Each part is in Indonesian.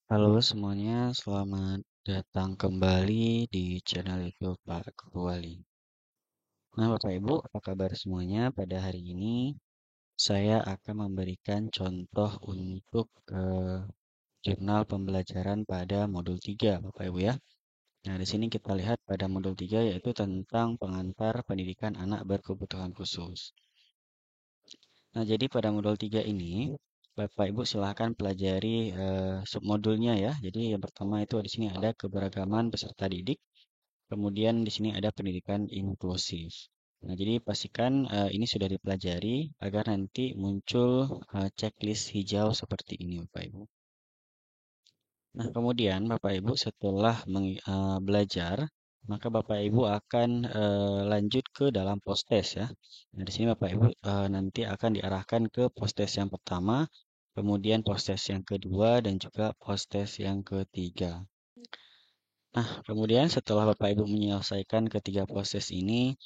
Halo semuanya, selamat datang kembali di channel YouTube Pak Kecuali. Nah, Bapak Ibu, apa kabar semuanya? Pada hari ini saya akan memberikan contoh untuk jurnal pembelajaran pada modul 3, Bapak Ibu ya. Nah, di sini kita lihat pada modul 3 yaitu tentang pengantar pendidikan anak berkebutuhan khusus. Nah, jadi pada modul 3 ini Bapak Ibu silahkan pelajari submodulnya ya. Jadi yang pertama itu di sini ada keberagaman peserta didik. Kemudian di sini ada pendidikan inklusif. Nah, jadi pastikan ini sudah dipelajari agar nanti muncul checklist hijau seperti ini, Bapak Ibu. Nah, kemudian Bapak Ibu setelah belajar, maka Bapak Ibu akan lanjut ke dalam postes ya. Nah, di sini Bapak Ibu nanti akan diarahkan ke postes yang pertama, kemudian postes yang kedua, dan juga postes yang ketiga. Nah, kemudian setelah Bapak Ibu menyelesaikan ketiga proses ini,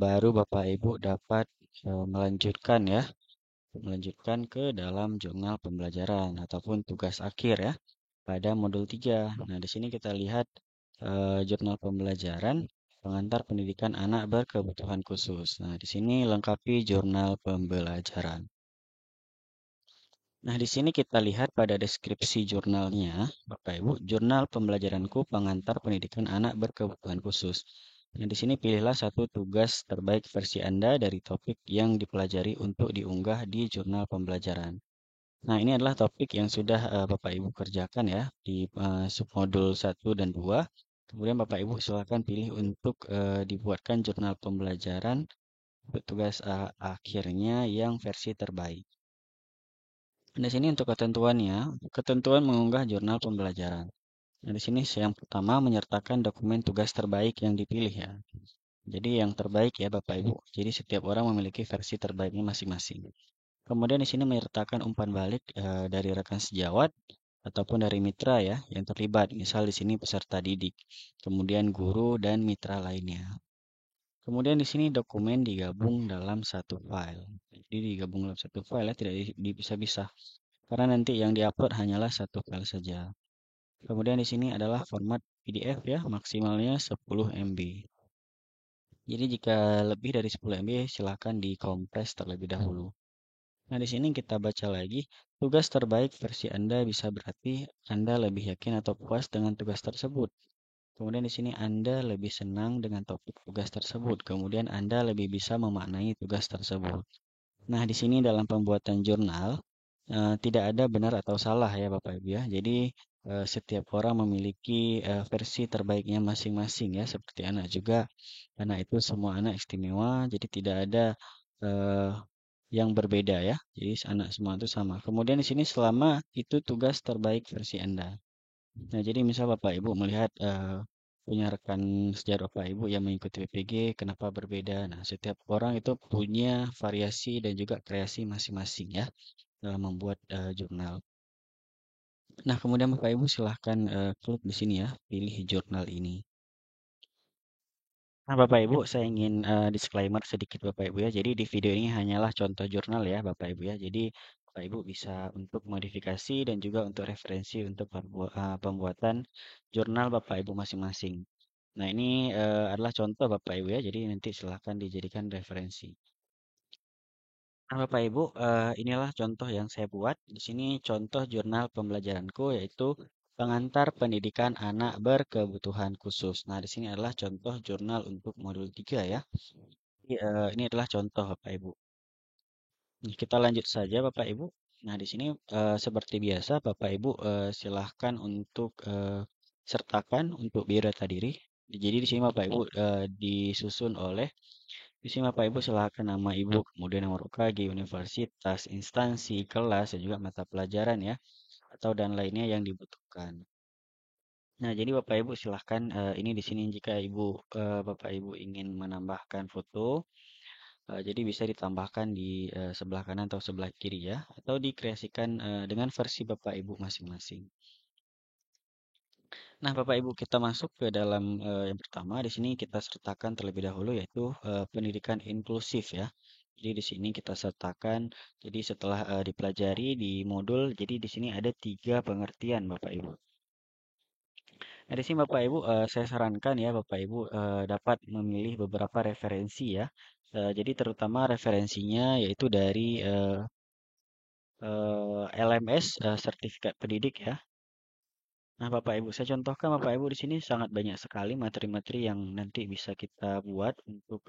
baru Bapak Ibu dapat melanjutkan ya, melanjutkan ke dalam jurnal pembelajaran ataupun tugas akhir ya pada modul 3. Nah, di sini kita lihat jurnal pembelajaran pengantar pendidikan anak berkebutuhan khusus. Nah, di sini lengkapi jurnal pembelajaran. Nah, di sini kita lihat pada deskripsi jurnalnya, Bapak Ibu, jurnal pembelajaranku pengantar pendidikan anak berkebutuhan khusus. Nah, di sini pilihlah satu tugas terbaik versi Anda dari topik yang dipelajari untuk diunggah di jurnal pembelajaran. Nah, ini adalah topik yang sudah Bapak Ibu kerjakan ya di submodul 1 dan 2. Kemudian Bapak Ibu silakan pilih untuk dibuatkan jurnal pembelajaran untuk tugas akhirnya yang versi terbaik. Di sini untuk ketentuannya, ketentuan mengunggah jurnal pembelajaran. Nah, di sini yang pertama menyertakan dokumen tugas terbaik yang dipilih ya. Jadi yang terbaik ya Bapak Ibu. Jadi setiap orang memiliki versi terbaiknya masing-masing. Kemudian di sini menyertakan umpan balik dari rekan sejawat ataupun dari mitra ya yang terlibat. Misal di sini peserta didik, kemudian guru dan mitra lainnya. Kemudian di sini dokumen digabung dalam satu file. Jadi digabung dalam satu file ya, tidak dipisah-pisah. Karena nanti yang diupload hanyalah satu file saja. Kemudian di sini adalah format PDF ya, maksimalnya 10 MB. Jadi jika lebih dari 10 MB silakan dikompres terlebih dahulu. Nah, di sini kita baca lagi, tugas terbaik versi Anda bisa berarti Anda lebih yakin atau puas dengan tugas tersebut. Kemudian di sini Anda lebih senang dengan topik tugas tersebut. Kemudian Anda lebih bisa memaknai tugas tersebut. Nah, di sini dalam pembuatan jurnal tidak ada benar atau salah ya Bapak Ibu ya. Jadi setiap orang memiliki versi terbaiknya masing-masing ya. Seperti anak juga, anak itu semua anak istimewa. Jadi tidak ada eh, yang berbeda ya. Jadi anak semua itu sama. Kemudian di sini selama itu tugas terbaik versi Anda. Nah, jadi misal Bapak Ibu melihat punya rekan sejawat Bapak Ibu yang mengikuti PPG, kenapa berbeda? Nah, setiap orang itu punya variasi dan juga kreasi masing-masing ya dalam membuat jurnal. Nah, kemudian Bapak Ibu silahkan klik di sini ya, pilih jurnal ini. Nah, Bapak Ibu, saya ingin disclaimer sedikit Bapak Ibu ya. Jadi di video ini hanyalah contoh jurnal ya Bapak Ibu ya. Jadi Bapak Ibu bisa untuk modifikasi dan juga untuk referensi untuk pembuatan jurnal Bapak Ibu masing-masing. Nah, ini adalah contoh Bapak Ibu ya. Jadi nanti silahkan dijadikan referensi. Nah, Bapak Ibu, inilah contoh yang saya buat. Di sini contoh jurnal pembelajaranku yaitu pengantar pendidikan anak berkebutuhan khusus. Nah, di sini adalah contoh jurnal untuk modul 3 ya. Jadi, ini adalah contoh Bapak Ibu. Nah, kita lanjut saja Bapak Ibu. Nah, di sini seperti biasa Bapak Ibu silahkan untuk sertakan untuk biodata diri. Jadi di sini Bapak Ibu disusun oleh di sini Bapak Ibu silahkan nama Ibu, kemudian nomor UKG, universitas, instansi, kelas, dan juga mata pelajaran ya, atau dan lainnya yang dibutuhkan. Nah, jadi Bapak Ibu silahkan ini di sini jika Bapak Ibu ingin menambahkan foto, jadi bisa ditambahkan di sebelah kanan atau sebelah kiri ya, atau dikreasikan dengan versi Bapak Ibu masing-masing. Nah, Bapak Ibu kita masuk ke dalam yang pertama di sini kita sertakan terlebih dahulu yaitu pendidikan inklusif ya. Jadi di sini kita sertakan. Jadi setelah dipelajari di modul, jadi di sini ada 3 pengertian Bapak Ibu. Nah, di sini Bapak Ibu, saya sarankan ya Bapak Ibu dapat memilih beberapa referensi ya. Jadi terutama referensinya yaitu dari LMS, sertifikat pendidik ya. Nah, Bapak Ibu, saya contohkan Bapak Ibu di sini sangat banyak sekali materi-materi yang nanti bisa kita buat untuk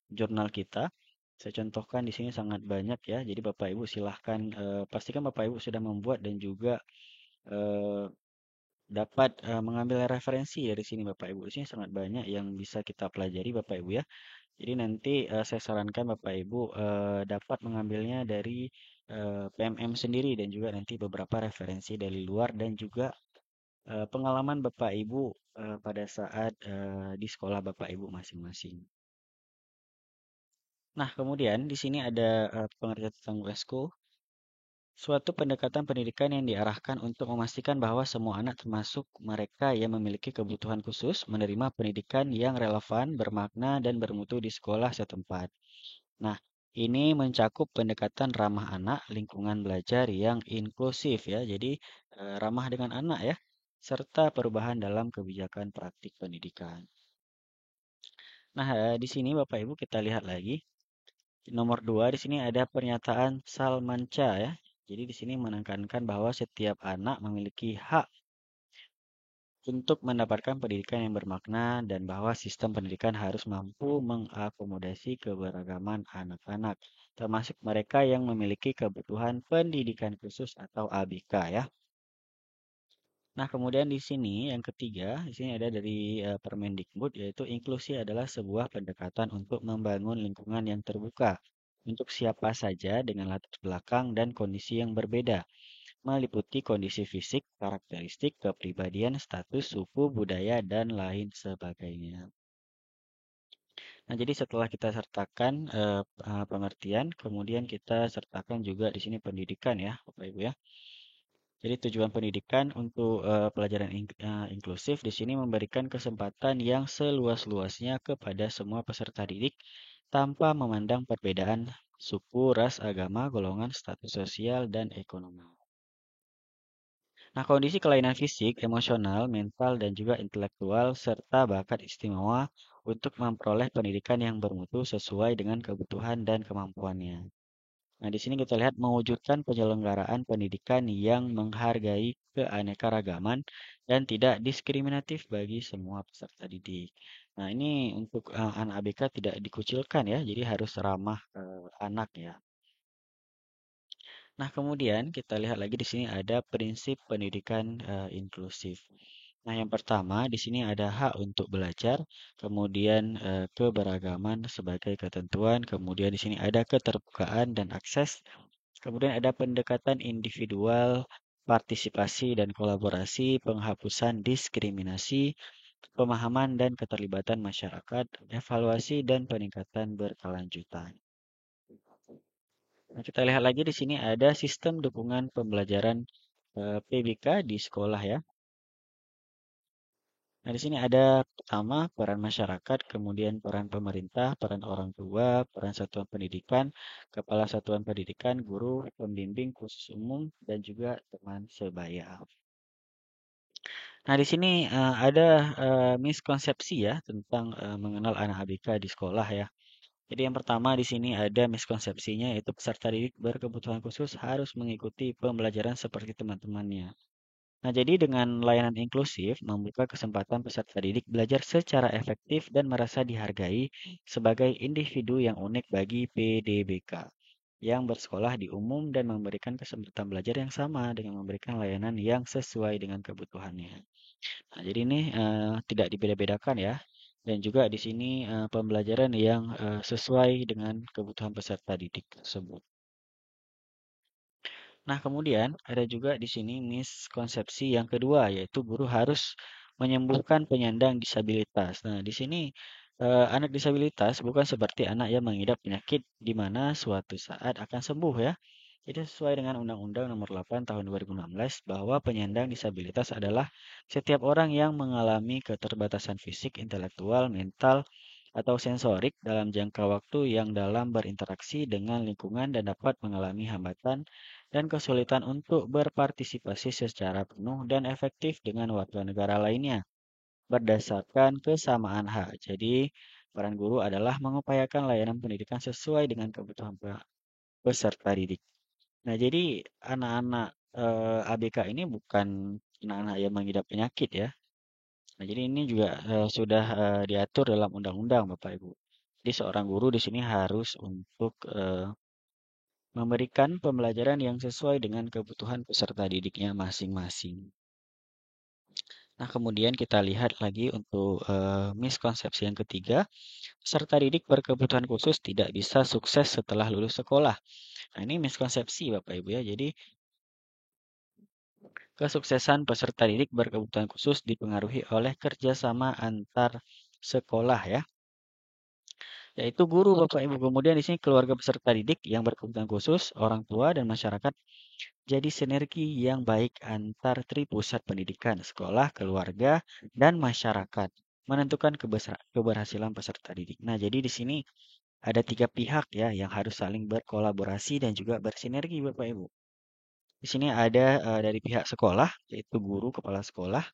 jurnal kita. Saya contohkan di sini sangat banyak ya. Jadi Bapak Ibu silahkan pastikan Bapak Ibu sudah membuat dan juga eh, dapat mengambil referensi dari sini Bapak Ibu. Di sini sangat banyak yang bisa kita pelajari Bapak Ibu ya. Jadi nanti saya sarankan Bapak Ibu dapat mengambilnya dari PMM sendiri dan juga nanti beberapa referensi dari luar dan juga pengalaman Bapak Ibu pada saat di sekolah Bapak Ibu masing-masing. Nah, kemudian di sini ada pengertian tentang USKO, suatu pendekatan pendidikan yang diarahkan untuk memastikan bahwa semua anak termasuk mereka yang memiliki kebutuhan khusus menerima pendidikan yang relevan, bermakna, dan bermutu di sekolah setempat. Nah, ini mencakup pendekatan ramah anak, lingkungan belajar yang inklusif ya. Jadi ramah dengan anak ya, serta perubahan dalam kebijakan praktik pendidikan. Nah, di sini Bapak Ibu kita lihat lagi. Nomor 2 di sini ada pernyataan Salmanca ya. Jadi di sini menekankan bahwa setiap anak memiliki hak untuk mendapatkan pendidikan yang bermakna dan bahwa sistem pendidikan harus mampu mengakomodasi keberagaman anak-anak, termasuk mereka yang memiliki kebutuhan pendidikan khusus atau ABK ya. Nah, kemudian di sini yang ketiga, di sini ada dari Permendikbud yaitu inklusi adalah sebuah pendekatan untuk membangun lingkungan yang terbuka untuk siapa saja dengan latar belakang dan kondisi yang berbeda, meliputi kondisi fisik, karakteristik, kepribadian, status, suku, budaya, dan lain sebagainya. Nah, jadi setelah kita sertakan pengertian, kemudian kita sertakan juga di sini pendidikan ya, Bapak Ibu ya. Jadi tujuan pendidikan untuk pelajaran inklusif di sini memberikan kesempatan yang seluas-luasnya kepada semua peserta didik tanpa memandang perbedaan suku, ras, agama, golongan, status sosial, dan ekonomi. Nah, kondisi kelainan fisik, emosional, mental, dan juga intelektual, serta bakat istimewa untuk memperoleh pendidikan yang bermutu sesuai dengan kebutuhan dan kemampuannya. Nah, di sini kita lihat mewujudkan penyelenggaraan pendidikan yang menghargai keanekaragaman dan tidak diskriminatif bagi semua peserta didik. Nah, ini untuk anak ABK tidak dikucilkan ya, jadi harus ramah anak ya. Nah, kemudian kita lihat lagi di sini ada prinsip pendidikan inklusif. Nah, yang pertama di sini ada hak untuk belajar, kemudian keberagaman sebagai ketentuan, kemudian di sini ada keterbukaan dan akses, kemudian ada pendekatan individual, partisipasi dan kolaborasi, penghapusan diskriminasi, pemahaman dan keterlibatan masyarakat, evaluasi dan peningkatan berkelanjutan. Nah, kita lihat lagi di sini ada sistem dukungan pembelajaran PBK di sekolah ya. Nah, di sini ada pertama peran masyarakat, kemudian peran pemerintah, peran orang tua, peran satuan pendidikan, kepala satuan pendidikan, guru, pembimbing khusus umum, dan juga teman sebaya. Nah, di sini ada miskonsepsi ya tentang mengenal anak ABK di sekolah ya. Jadi yang pertama di sini ada miskonsepsinya yaitu peserta didik berkebutuhan khusus harus mengikuti pembelajaran seperti teman-temannya. Nah, jadi dengan layanan inklusif membuka kesempatan peserta didik belajar secara efektif dan merasa dihargai sebagai individu yang unik bagi PDBK yang bersekolah di umum dan memberikan kesempatan belajar yang sama dengan memberikan layanan yang sesuai dengan kebutuhannya. Nah, jadi ini tidak dibeda-bedakan ya. Dan juga di sini pembelajaran yang sesuai dengan kebutuhan peserta didik tersebut. Nah, kemudian ada juga di sini miskonsepsi yang kedua, yaitu guru harus menyembuhkan penyandang disabilitas. Nah, di sini anak disabilitas bukan seperti anak yang mengidap penyakit di mana suatu saat akan sembuh ya. Jadi sesuai dengan Undang-Undang Nomor 8 Tahun 2016 bahwa penyandang disabilitas adalah setiap orang yang mengalami keterbatasan fisik, intelektual, mental, atau sensorik dalam jangka waktu yang dalam berinteraksi dengan lingkungan dan dapat mengalami hambatan dan kesulitan untuk berpartisipasi secara penuh dan efektif dengan warga negara lainnya berdasarkan kesamaan hak. Jadi, peran guru adalah mengupayakan layanan pendidikan sesuai dengan kebutuhan peserta didik. Nah, jadi anak-anak ABK ini bukan anak-anak yang mengidap penyakit ya. Nah, jadi ini juga sudah diatur dalam undang-undang, Bapak Ibu. Jadi seorang guru di sini harus untuk memberikan pembelajaran yang sesuai dengan kebutuhan peserta didiknya masing-masing. Nah, kemudian kita lihat lagi untuk miskonsepsi yang ketiga, peserta didik berkebutuhan khusus tidak bisa sukses setelah lulus sekolah. Nah, ini miskonsepsi Bapak Ibu ya. Jadi, kesuksesan peserta didik berkebutuhan khusus dipengaruhi oleh kerjasama antar sekolah ya, yaitu guru Bapak Ibu. Kemudian di sini keluarga peserta didik yang berkebutuhan khusus, orang tua dan masyarakat jadi sinergi yang baik antar pusat pendidikan, sekolah, keluarga, dan masyarakat menentukan keberhasilan peserta didik. Nah, jadi di sini ada tiga pihak ya yang harus saling berkolaborasi dan juga bersinergi Bapak Ibu. Di sini ada dari pihak sekolah, yaitu guru, kepala sekolah,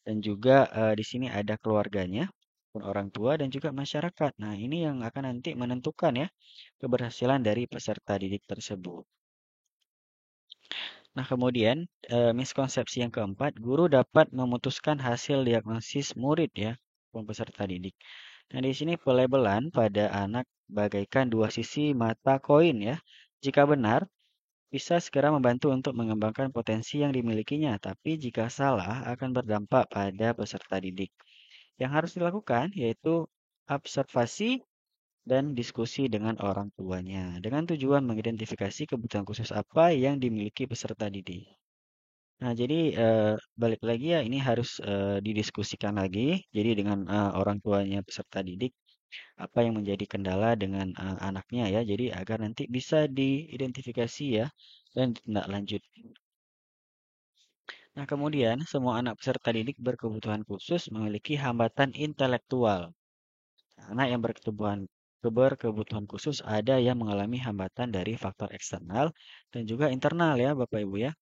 dan juga di sini ada keluarganya, orang tua dan juga masyarakat. Nah, ini yang akan nanti menentukan ya keberhasilan dari peserta didik tersebut. Nah, kemudian miskonsepsi yang keempat, guru dapat memutuskan hasil diagnosis murid ya, maupun peserta didik. Nah, di sini pelabelan pada anak bagaikan dua sisi mata koin ya. Jika benar, bisa segera membantu untuk mengembangkan potensi yang dimilikinya, tapi jika salah akan berdampak pada peserta didik. Yang harus dilakukan yaitu observasi dan diskusi dengan orang tuanya dengan tujuan mengidentifikasi kebutuhan khusus apa yang dimiliki peserta didik. Nah, jadi balik lagi ya ini harus didiskusikan lagi. Jadi dengan orang tuanya peserta didik apa yang menjadi kendala dengan anaknya ya. Jadi agar nanti bisa diidentifikasi ya dan ditindaklanjuti. Nah, kemudian semua anak peserta didik berkebutuhan khusus memiliki hambatan intelektual. Anak yang berkebutuhan khusus ada yang mengalami hambatan dari faktor eksternal dan juga internal ya Bapak Ibu ya.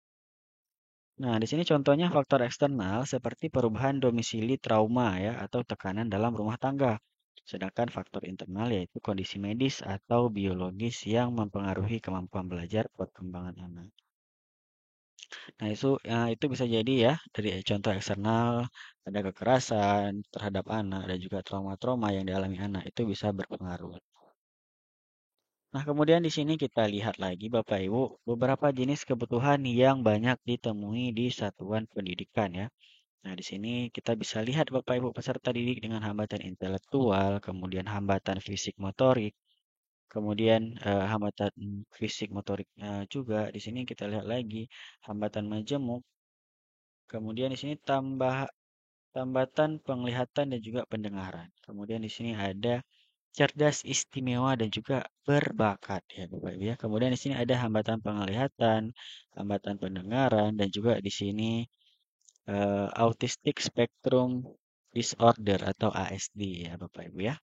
Nah, di sini contohnya faktor eksternal seperti perubahan domisili trauma ya atau tekanan dalam rumah tangga. Sedangkan faktor internal yaitu kondisi medis atau biologis yang mempengaruhi kemampuan belajar perkembangan anak. Nah, itu bisa jadi ya dari contoh eksternal ada kekerasan terhadap anak dan juga trauma-trauma yang dialami anak itu bisa berpengaruh. Nah, kemudian di sini kita lihat lagi Bapak Ibu beberapa jenis kebutuhan yang banyak ditemui di satuan pendidikan ya. Nah, di sini kita bisa lihat Bapak Ibu peserta didik dengan hambatan intelektual, kemudian hambatan fisik motorik, kemudian hambatan fisik motorik juga. Di sini kita lihat lagi hambatan majemuk, kemudian di sini tambatan penglihatan dan juga pendengaran. Kemudian di sini ada cerdas istimewa dan juga berbakat ya Bapak Ibu ya. Kemudian di sini ada hambatan penglihatan, hambatan pendengaran dan juga di sini Autistic Spectrum Disorder atau ASD ya Bapak Ibu ya.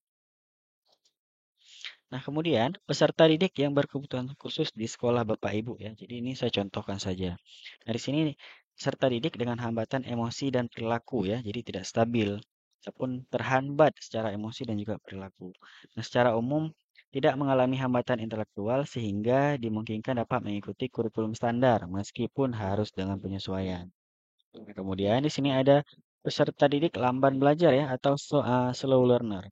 Nah, kemudian peserta didik yang berkebutuhan khusus di sekolah Bapak Ibu ya. Jadi ini saya contohkan saja. Nah, di sini peserta didik dengan hambatan emosi dan perilaku ya. Jadi tidak stabil ataupun terhambat secara emosi dan juga perilaku. Nah, secara umum tidak mengalami hambatan intelektual sehingga dimungkinkan dapat mengikuti kurikulum standar meskipun harus dengan penyesuaian. Nah, kemudian di sini ada peserta didik lamban belajar ya atau slow learner.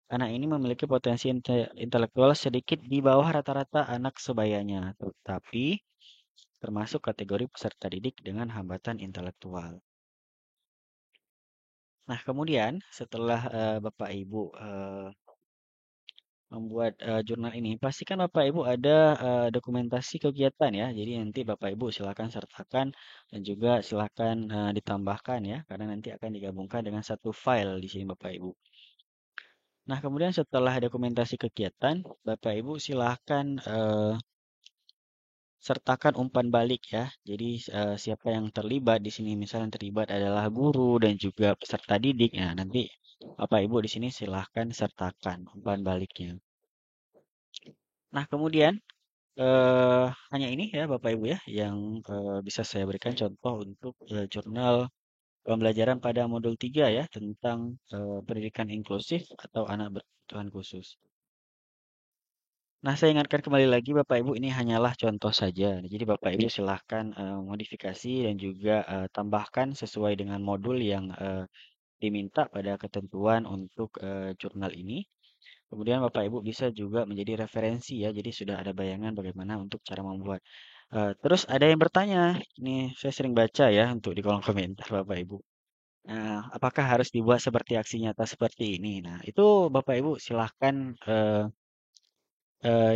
Anak ini memiliki potensi intelektual sedikit di bawah rata-rata anak sebayanya, tetapi termasuk kategori peserta didik dengan hambatan intelektual. Nah, kemudian setelah Bapak Ibu membuat jurnal ini, pastikan Bapak Ibu ada dokumentasi kegiatan ya. Jadi nanti Bapak Ibu silakan sertakan dan juga silakan ditambahkan ya, karena nanti akan digabungkan dengan satu file di sini Bapak Ibu. Nah, kemudian setelah dokumentasi kegiatan, Bapak Ibu silakan sertakan umpan balik ya. Jadi siapa yang terlibat di sini, misalnya yang terlibat adalah guru dan juga peserta didik. Nah, nanti Bapak Ibu di sini silahkan sertakan umpan baliknya. Nah, kemudian hanya ini ya Bapak Ibu ya yang bisa saya berikan contoh untuk jurnal pembelajaran pada modul 3 ya tentang pendidikan inklusif atau anak berkebutuhan khusus. Nah, saya ingatkan kembali lagi Bapak Ibu ini hanyalah contoh saja. Jadi Bapak Ibu silahkan modifikasi dan juga tambahkan sesuai dengan modul yang diminta pada ketentuan untuk jurnal ini. Kemudian Bapak Ibu bisa juga menjadi referensi ya. Jadi sudah ada bayangan bagaimana untuk cara membuat. Terus ada yang bertanya, ini saya sering baca ya untuk di kolom komentar Bapak Ibu. Apakah harus dibuat seperti aksi nyata seperti ini? Nah, itu Bapak Ibu silahkan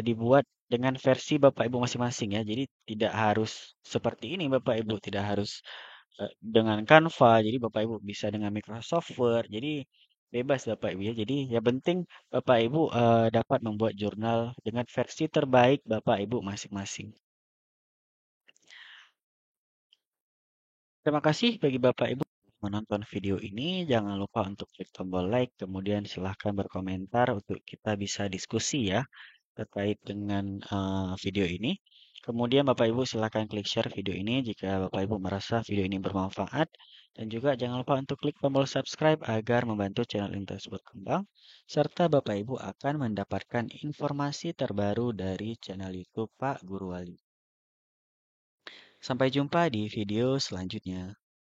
dibuat dengan versi Bapak Ibu masing-masing ya. Jadi tidak harus seperti ini Bapak Ibu, tidak harus dengan Canva. Jadi Bapak Ibu bisa dengan Microsoft Word. Jadi bebas Bapak Ibu ya. Jadi yang penting Bapak Ibu dapat membuat jurnal dengan versi terbaik Bapak Ibu masing-masing. Terima kasih bagi Bapak Ibu menonton video ini. Jangan lupa untuk klik tombol like, kemudian silahkan berkomentar untuk kita bisa diskusi ya terkait dengan video ini. Kemudian Bapak Ibu silahkan klik share video ini jika Bapak Ibu merasa video ini bermanfaat. Dan juga jangan lupa untuk klik tombol subscribe agar membantu channel ini terus berkembang. Serta Bapak Ibu akan mendapatkan informasi terbaru dari channel YouTube Pak Guru Wali. Sampai jumpa di video selanjutnya.